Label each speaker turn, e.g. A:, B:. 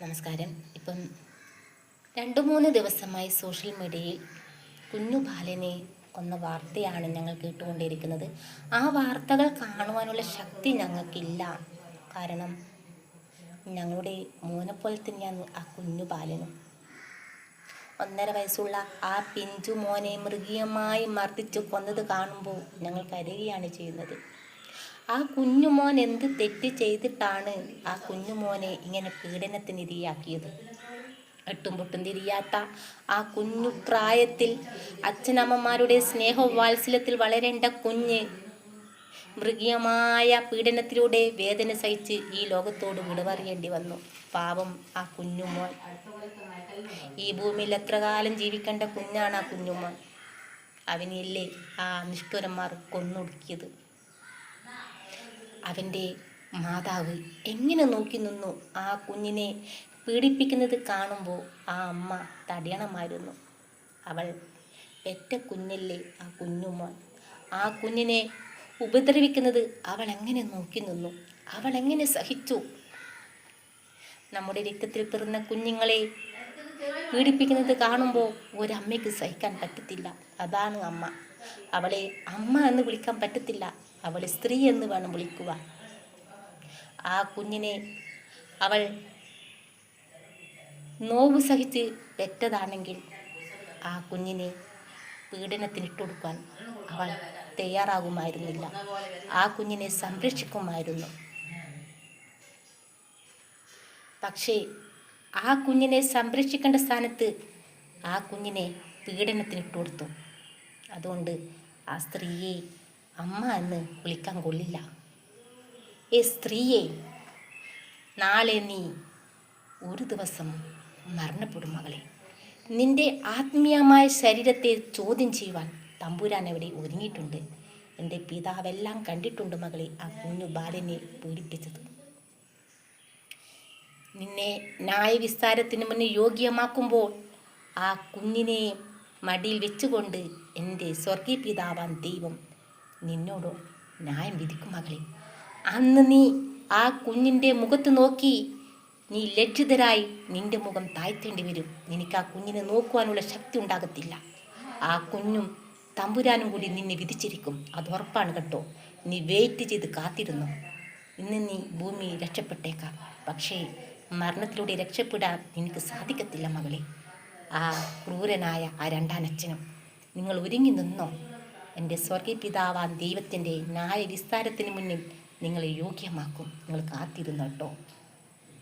A: നമസ്കാരം. ഇപ്പം 2-3 ദിവസമായി സോഷ്യൽ മീഡിയയിൽ കുഞ്ഞു ബാലനെ കൊന്ന വാർത്തയാണ് ഞങ്ങൾ കേട്ടുകൊണ്ടിരിക്കുന്നത്. ആ വാർത്തകൾ കാണുവാനുള്ള ശക്തി ഞങ്ങൾക്കില്ല. കാരണം ഞങ്ങളുടെ മോനെപ്പോലെ തന്നെയാണ് ആ കുഞ്ഞു ബാലനും. 1.5 വയസ്സുള്ള ആ പിഞ്ചു മോനെ മൃഗീയമായി മർദ്ദിച്ച് കൊന്നത് കാണുമ്പോൾ ഞങ്ങൾ കരയുകയാണ് ചെയ്യുന്നത്. ആ കുഞ്ഞുമോൻ എന്ത് തെറ്റ് ചെയ്തിട്ടാണ് ആ കുഞ്ഞുമോനെ ഇങ്ങനെ പീഡനത്തിനിരയാക്കിയത്? എട്ടും പൊട്ടും തിരിയാത്ത ആ കുഞ്ഞു പ്രായത്തിൽ അച്ഛനമ്മമാരുടെ സ്നേഹവാത്സല്യത്തിൽ വളരേണ്ട കുഞ്ഞ് മൃഗീയമായ പീഡനത്തിലൂടെ വേദന സഹിച്ച് ഈ ലോകത്തോട് വിടപറയേണ്ടി വന്നു. പാവം ആ കുഞ്ഞുമോൻ. ഈ ഭൂമിയിൽ എത്ര കാലം ജീവിക്കേണ്ട കുഞ്ഞാണ് ആ കുഞ്ഞുമോൻ. അവനെയല്ലേ ആ നിഷ്ഠുരന്മാർ കൊന്നൊടുക്കിയത്. അവൻ്റെ മാതാവ് എങ്ങനെ നോക്കി നിന്നു? ആ കുഞ്ഞിനെ പീഡിപ്പിക്കുന്നത് കാണുമ്പോൾ ആ അമ്മ തടയണമായിരുന്നു. അവൾ പെറ്റ കുഞ്ഞല്ലേ ആ കുഞ്ഞുമോൻ. ആ കുഞ്ഞിനെ ഉപദ്രവിക്കുന്നത് അവൾ എങ്ങനെ നോക്കി നിന്നു? അവൾ എങ്ങനെ സഹിച്ചു? നമ്മുടെ രക്തത്തിൽ പിറന്ന കുഞ്ഞുങ്ങളെ പീഡിപ്പിക്കുന്നത് കാണുമ്പോൾ ഒരമ്മയ്ക്ക് സഹിക്കാൻ പറ്റത്തില്ല. അതാണ് അമ്മ. അവളെ അമ്മ എന്ന് വിളിക്കാൻ പറ്റത്തില്ല, അവളെ സ്ത്രീ എന്ന് വേണം വിളിക്കുവാൻ. ആ കുഞ്ഞിനെ അവൾ നോവ് സഹിച്ച് പെറ്റതാണെങ്കിൽ ആ കുഞ്ഞിനെ പീഡനത്തിനിട്ടുകൊടുക്കാൻ അവൾ തയ്യാറാകുമായിരുന്നില്ല. ആ കുഞ്ഞിനെ സംരക്ഷിക്കുമായിരുന്നു. പക്ഷേ ആ കുഞ്ഞിനെ സംരക്ഷിക്കേണ്ട സ്ഥാനത്ത് ആ കുഞ്ഞിനെ പീഡനത്തിനിട്ടുകൊടുത്തു. അതുകൊണ്ട് ആ സ്ത്രീയെ അമ്മ എന്ന് വിളിക്കാൻ കൊള്ളില്ല. സ്ത്രീയെ, നാളെ നീ ഒരു ദിവസം മരണപ്പെടും മകളെ. നിന്റെ ആത്മീയമായ ശരീരത്തെ ചോദ്യം ചെയ്യുവാൻ തമ്പുരാൻ അവിടെ ഒരുങ്ങിയിട്ടുണ്ട്. എൻ്റെ പിതാവെല്ലാം കണ്ടിട്ടുണ്ട് മകളെ ആ കുഞ്ഞു ബാലനെ പീഡിപ്പിച്ചത്. നിന്നെ ന്യായവിസ്താരത്തിന് മുന്നേ യോഗ്യമാക്കുമ്പോൾ ആ കുഞ്ഞിനെ മടിയിൽ വെച്ചുകൊണ്ട് എൻ്റെ സ്വർഗീയ പിതാവാൻ ദൈവം നിന്നോട് ന്യായം വിധിക്കും മകളെ. അന്ന് നീ ആ കുഞ്ഞിൻ്റെ മുഖത്ത് നോക്കി നീ ലജ്ജിതരായി നിൻ്റെ മുഖം താഴ്ത്തേണ്ടി വരും. നിനക്ക് ആ കുഞ്ഞിനെ നോക്കുവാനുള്ള ശക്തി ഉണ്ടാകത്തില്ല. ആ കുഞ്ഞും തമ്പുരാനും കൂടി നിന്നെ വിധിച്ചിരിക്കും. അത് ഉറപ്പാണ് കേട്ടോ. നീ വെയിറ്റ് ചെയ്ത് കാത്തിരുന്നു. ഇന്ന് നീ ഭൂമി രക്ഷപ്പെട്ടേക്കാം, പക്ഷേ മരണത്തിലൂടെ രക്ഷപ്പെടാൻ നിനക്ക് സാധിക്കത്തില്ല മകളെ. ആ ക്രൂരനായ ആ രണ്ടാനച്ഛനും നിങ്ങൾ ഒരുങ്ങി നിന്നോ? എൻ്റെ സ്വർഗീയ പിതാവാൻ ദൈവത്തിൻ്റെ ന്യായ വിസ്താരത്തിന് മുന്നിൽ നിങ്ങളെ യോഗ്യമാക്കും. നിങ്ങൾ കാത്തിരുന്നു കേട്ടോ.